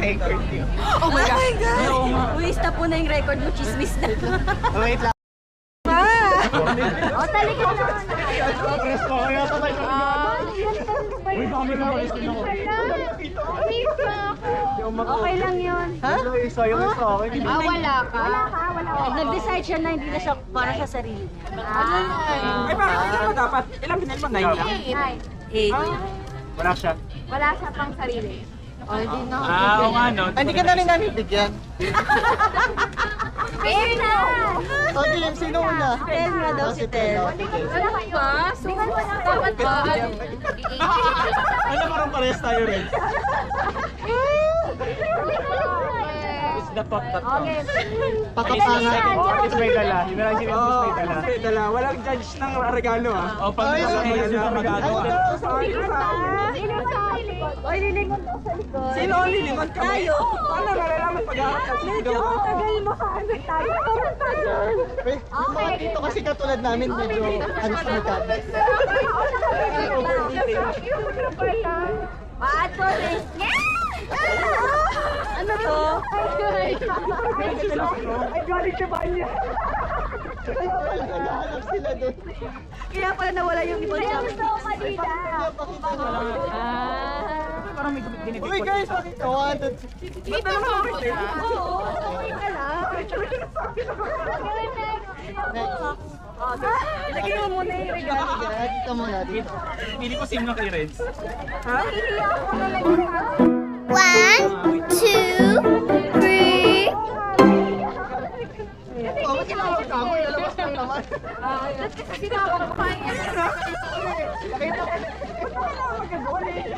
record yun. Oh my God! Oo nga. Uy, stop mo na yung record mo, chismis na. Wait lang. O, talika na. Press ko kaya sabay ko. Uy, baka may kapalis din ako. Okay lang yun. Ha? Isa yung isa okay. Wala ka. Nag-decide siya na hindi na siya para sa sarili niya. Ay, parang hindi mo dapat. Ilang pinal mo? 9 lang? 8. Wala siya. Wala siya pang sarili. Oo nga, no? Hindi ka na rin namin bigyan. Fair na! O, Jim, sino una? Tel nga daw si Tel. Wala kayo ba? So, dapat ba? Ano parang parehas tayo rin? It's the top. Okay. Pakapangat. It's may dala. Yun na lang sila may dala. Okay, dala. Walang judge ng regalo ah. O, pag Ay, nasa may ay, magagawa. Oy, lilingon daw sa likod. Sino ang lilingon kami? Tayo. Ano, nalalaman pag-aaral ka Medyo matagal mo ano tayo. Mga dito kasi katulad namin, medyo ano sa mechanics. Pato rin. Ano to? Ay, galing siya ba niya? Kaya pala naghahanap sila doon. Kaya pala nawala yung ibon sa akin. Pakita mo lang. Parang may binibig Uy guys, pakita. One, two, Kita mo ako siya. Oo, okay ka lang. Ilagay mo muna yung regalo dyan. Dito muna, dito. Pili ko sim na kay Reds. One, two, three. Oh, ba't kinawag ka mo? Ilalabas lang naman.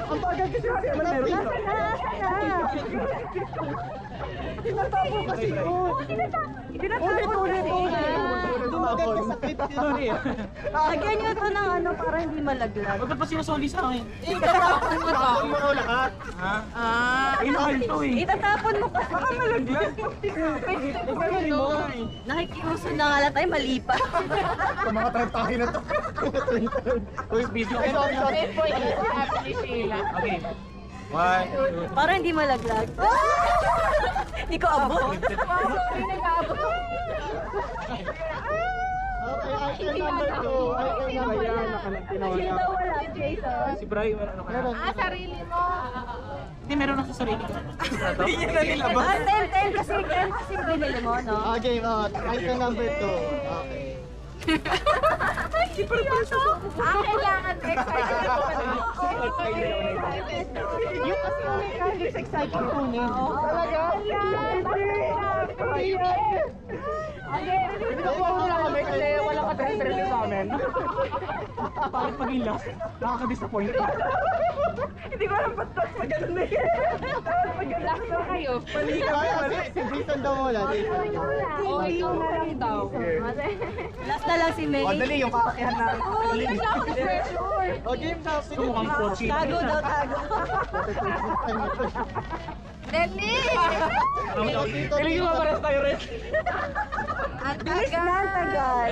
Ang bagal kasi wala dito. Tinatapo kasi yun. Ulit. Dumagal ka sa pit yun. Sorry ah. Lagyan nyo ito ng ano para hindi malaglag. Ba't pa sinusoli sa akin? Tapon mo raw lahat. Ha? Inahal to eh. Itatapon mo kasi. Baka malaglag. Ikaw mo. Nakikiuso na nga lang tayo, mali pa. Sa mga tayo na to. Uy, busy ako. Okay. 1, 2, Para hindi malaglag. Hindi ko abot. Okay, item number 2. Item number 2. Sino daw wala, Jason? si Bri, ano ka na? Sarili mo. Hindi, meron ako sa sarili ko. Hindi niya na nilabas. 10 kasi binili mo, no? Okay, item number 2. Okay. Kailangan excited ako. Yung kasi yung mechanics exciting kunin. Talaga? Pinakuha mo lang kami kasi wala ka driver sa amin. Bakit pag yung last, nakaka-disappoint. Hindi ko alam ba't sa ganun na yun. Pag-relax na kayo. Si Jason daw muna. Oo, ikaw na lang daw. Last na lang si May. Dali, yung kakakihan namin. O, game na. Ito mukhang pochi. Tago daw, tago. Dali! Piling mo pares tayo rin. Bilis na, ang tagal.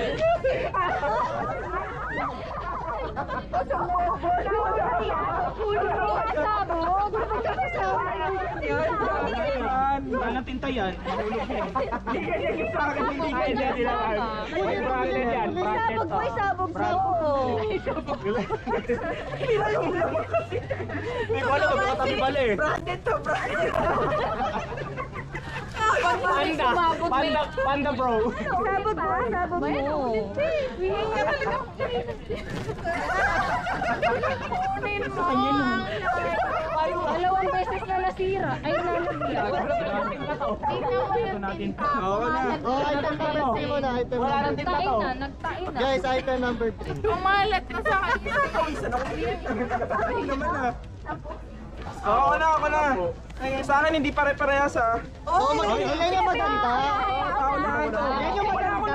Walang tinta yan. Mahulog yan. Sa akin hindi ka yan nilaman. Branded yan. Isabog mo, isabog mo. Hindi ko alam, magkatabi pala eh. Panda bro. Isabog mo, isabog mo. Dalawang beses na nasira. Ay, nalaglag. Ito natin. Oo na. Oh, item number 3 muna. Item number 3. Nagtain na, nagtain na. Guys, item number 3. Umalat ka sa akin. Naman na. Oo na, ako na. Sa akin hindi pare-parehas ah. Oh, yan yung maganda. Ako na. Yan yung maganda.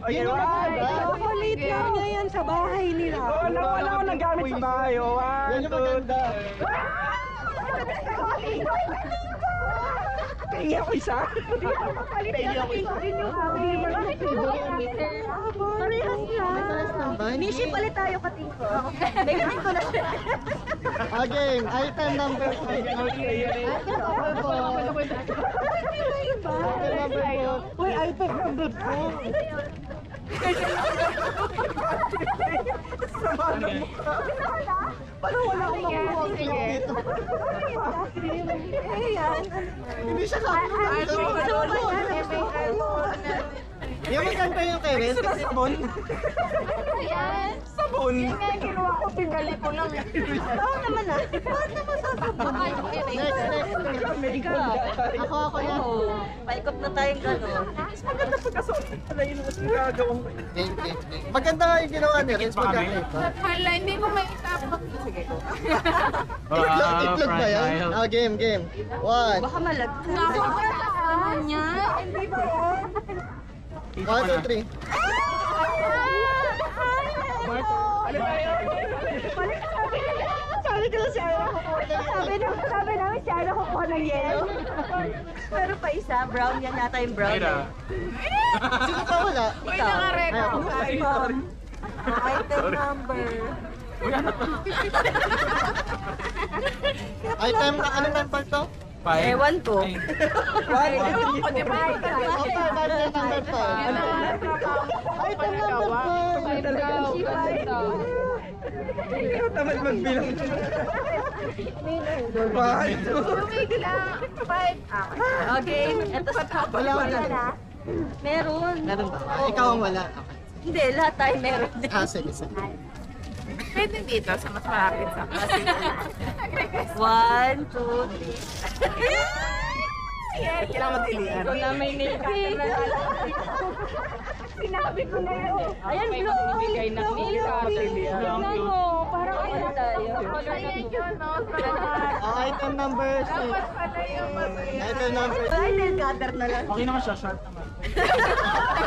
Yan yung maganda. Chocolate lang niya yan sa bahay nila. Wala ako nagamit sa bahay. Oh, Yan yung maganda. Pahingi ako isa. Pahingi ako isa. Parehas lang. Parehas lang ba? Mishi, palit tayo katingko. May katingko na siya. Game. Item number 4. Item number 4. Uy, item number 4. Sama na mukha. Parang wala akong makuha dito. Hindi siya kakita. Yung magkanta yung kay Ren. Sabon? Ayan. Sabon? Yun nga yung kinuha ko, tingali ko lang. Oo naman ah. Bakit naman sasabon? Next. Ako yan. Paikot na tayong gano'n. Maganda pagkasuot na yun ang gagawin ko. Game. Maganda nga yung ginawa ni Renz. Hala, hindi ko may itapos. Sige ko. Itlog ba yan? Game. 1, Baka malag. Nakakasama niya. Hindi ba yan? 1, 2, 3. Sabi ko si Ara sabi namin si Ara kukuha ng yellow. Pero pa isa, brown yan yata yung brown. Eh. Sino pa wala? Uy, naka-record. Item number. Item na ano number to? Ewan ko. Ewan ko, di ba? Item number 5. Item number 5. Ikaw tamad magbilang. Bakit? Bigla. Five. Okay, eto sa Wala. Meron. Meron ba? Ikaw ang wala. Hindi, lahat tayo meron. Sige. Pwede dito sa mas malapit sa kasi. 1, 2, 3. Kailangan matilian. Ito na may nilpig. Sinabi ko na yun. Ayan, blue. Magbibigay ng nilpig. Tingnan mo, parang ano tayo. Ayan yun, no? Item number 6. Dapat pala yung Item number 6. Ay, nail cutter na lang. Okay naman siya, short naman.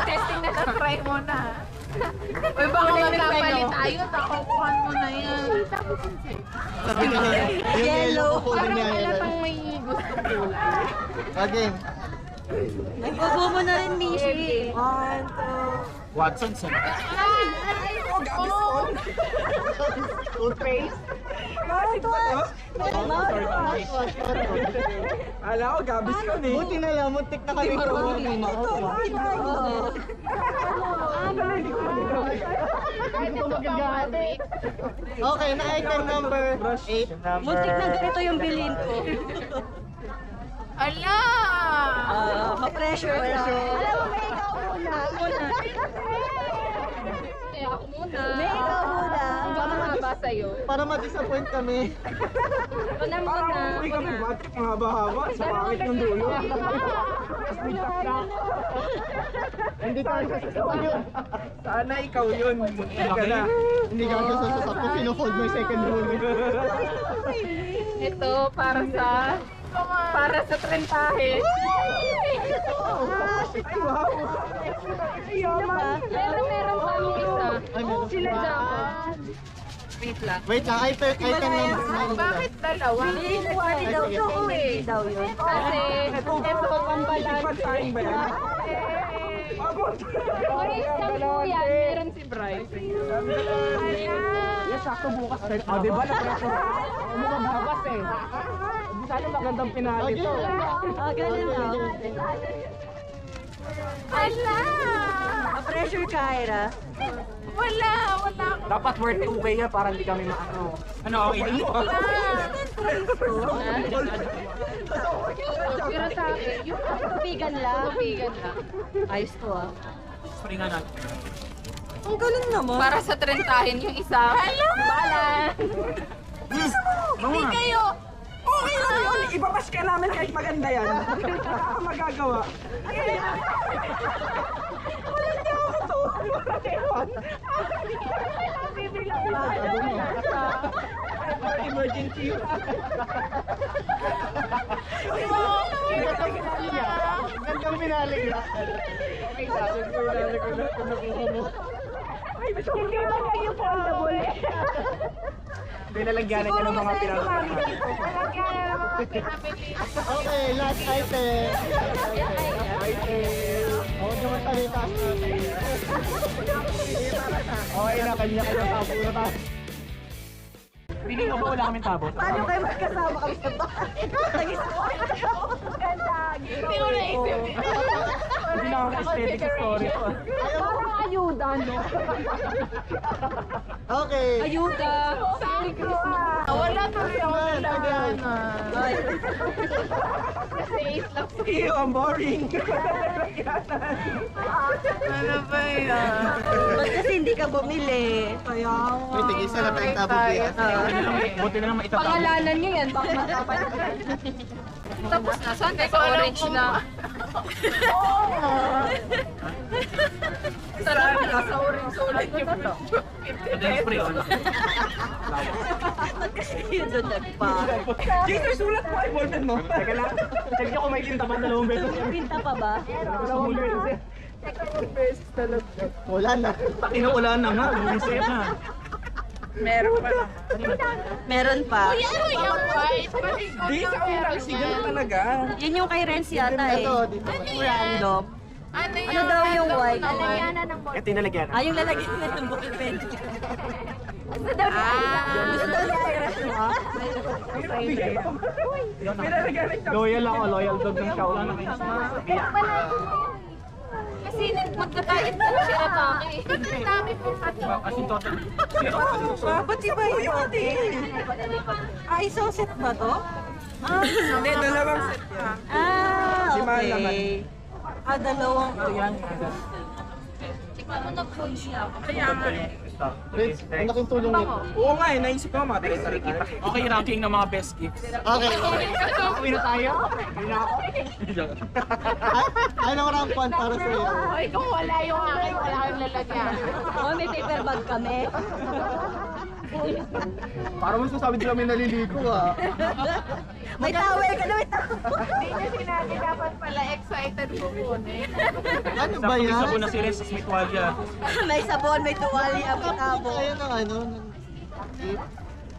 testing na lang. Try mo na. Uy, baka magkapalit tayo. Takukuhan mo na yan. Sabi niya, yung yellow ko Parang niya wala yellow. pang may gusto kulay. Game. Nagbago mo na rin, Mishi. 1, 2. Watson, son. Toothpaste. Ala ko, gabis yun eh. Buti na lang, muntik na kami marunong. Okay, na item number 8. Muntik na ganito yung bilhin ko. Ala! Ma-pressure ka. Alam mo, may ikaw muna. Ako muna. May ikaw muna. Baka mahaba sa'yo. Para ma-disappoint kami. Ito na muna. Parang uwi kami, batik, mahaba-haba. Sa pangit ng dulo. Hindi ka sasasapayan. Sana ikaw yun. Muntik ka na. Hindi ka sasasapayan kung pino-fold mo yung second rule. Ito, para sa trentahe. Ay, wow. Pero meron kami isa. Ay, meron Sila pa. dyan. Wait lang. Wait lang, item number 9. Bakit dalawa? Hindi daw Sige. to eh. Daw yun. Kasi ito pambalan. Pagkain ba yan? Uy, isang po yan. Meron si Bryce. Yes, sakto bukas. O, di ba na-pressure? Mukhang babas eh. Di sana magandang pinali to. Ganun na. Ala! Ma-pressure ka, Ira. Wala. Dapat worth 2K yan para hindi kami maano. Ano, okay na? Pero sa akin, yung Tubigan lang. tubigan lang. Ayos to ah. Springan natin. Ang galing naman. Para sa trentahin yung isa. Hello! Balan! Hindi kayo! Okay lang yun! Ibabash ka namin kahit maganda yan. Magagawa. Emergency. Gandang minali ka. Hindi ba kayo foldable? Hindi nalagyanan niya ng mga pinapakain. Okay, last item. Huwag naman talitas natin. Okay na, kanya-kanya tapo na tayo. Piling mo ba wala kaming tabot? Paano kayo magkasama kami sa bahay? Nag-story ako. Ganda. Hindi ko naisip. Hindi na ako aesthetic story ko. Parang ayuda, no? Okay. Ayuda. Sorry, Chris. Wala tuloy ako nalagyanan. Kasi 8 lang. Ew, ang boring. Ano ba yan? Ba't kasi hindi ka bumili? Kaya Uy, tigisa na tayong tabot yan. Buti na lang maitatago. Pangalanan niyo yan, baka matapan. Tapos na, saan kayo? Orange na. Sarap na sa orange ulit yung Ito yung spray on. ba't kasi yun doon nagpa? Jason, sulat mo ay ballpen mo. Teka lang. Check nyo kung may tinta ba 2 beses. Pinta pa ba? 2 beses. Wala na. Inuulan na nga. Lumisip na. Meron pa na. Meron pa. Ano yung white? Di sa unang sigal talaga. Yun yung kay Renz yata eh. Ito, dito. Random. Ano daw yung white? Lalagyanan ng Ito yung nalagyan. Ah, yung lalagyan na ng bukit pen. Gusto daw ni Ira. Loyal ako. Loyal dog ng Shaolan. Kasi magkatayit na siya atake. Ang dami po sa As in total. Ba't iba yung atin? Ah, isang set ba to? Ah, Hindi, dalawang set yan. Lima laman. okay. Ah, dalawang. Vince, ang laking tulong nito. Oo nga eh, naisip ko mga kita. Okay, ranking ng mga best gifts. Okay. Uwi na tayo. Uwi na ako. Anong rank 1 para sa iyo? Ay, kung wala yung akin, wala kang lalagyan. Oh, may paper bag kami. Para mo sasabi din kami naliligo ah. May towel ka na, may towel. Hindi niya sinabi dapat pala excited ko kunin. Ano ba Isa yan? po na si Renz sa Smithwalia. May sabon, may tuwalya, may tabo. Ayun ang ano.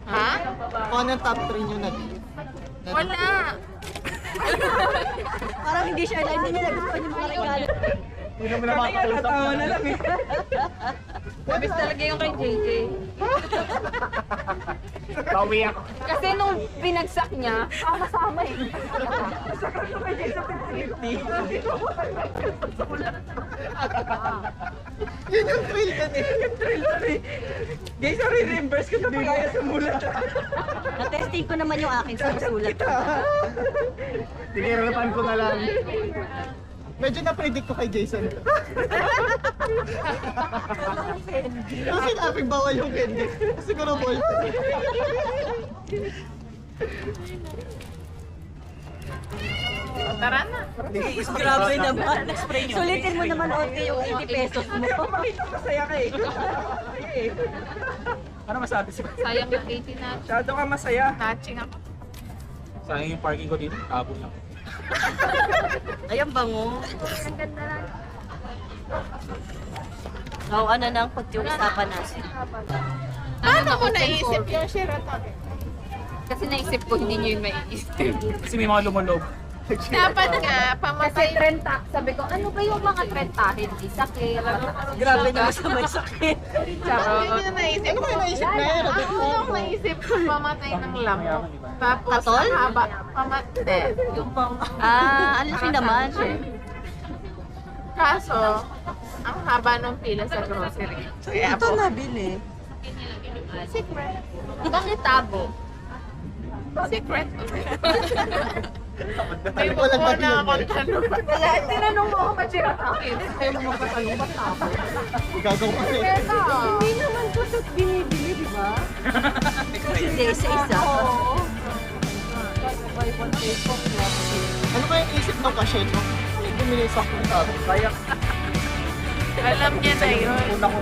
Ha? Kung anong top 3 nyo nag Wala. Parang hindi siya alam, hindi niya nagustuhan yung mga regalo. Hindi naman na makakausap. na lang eh. Mabis talaga yung kay JJ. Bawi ako. Kasi nung binagsak niya, sama-sama eh. Yun yung thrill ka eh. Guys, re-reimburse ko ito pa kaya sa mulat. Na-testing ko naman yung akin sa sulat. Tinirapan ko na lang. Medyo na-predict ko kay Jason. Yung sinabing bawal yung candy. Siguro ball. Tara na. Grabe naman. Sulitin mo naman onti yung 80 pesos mo. Makita masaya ka eh. Ano masabi si Sayang yung 80 na. Masyado ka masaya. Touching ako. Sayang yung parking ko dito. Tabo lang. Ayan bango. Ang ganda lang. Nakuha na ng pag-usapan natin. Paano mo naisip yung Sheraton? Kasi naisip ko hindi nyo yung maiisip. Kasi may mga lumulog. Dapat nga, pamatay. Kasi trenta. Sabi ko, ano ba yung mga trentahin? Isakit. Grabe naman sa may sakit. Yun yung naisip ko. Ano ba yung naisip na yun? Ang unang naisip ko, pamatay ng lamok. Tapos, Katol? ang haba. Pamatay. Yung pang... Ah, ang laki naman. Kaso, ang haba ng pila sa grocery. Kaya Ito nabili. secret. Bakit tabo? Secret. May May buko na akong tanong. Kaya tinanong mo ako ba't siya akin? Ayaw mo magpatanong ba't ako? Gagaw kasi. Pero, Hindi naman ko ito binibili, di ba? Hindi, isa-isa. oo. Ano ba yung isip ng cashier mo? Bumili sa kung tabo. Kaya Alam niya na yun. Una ko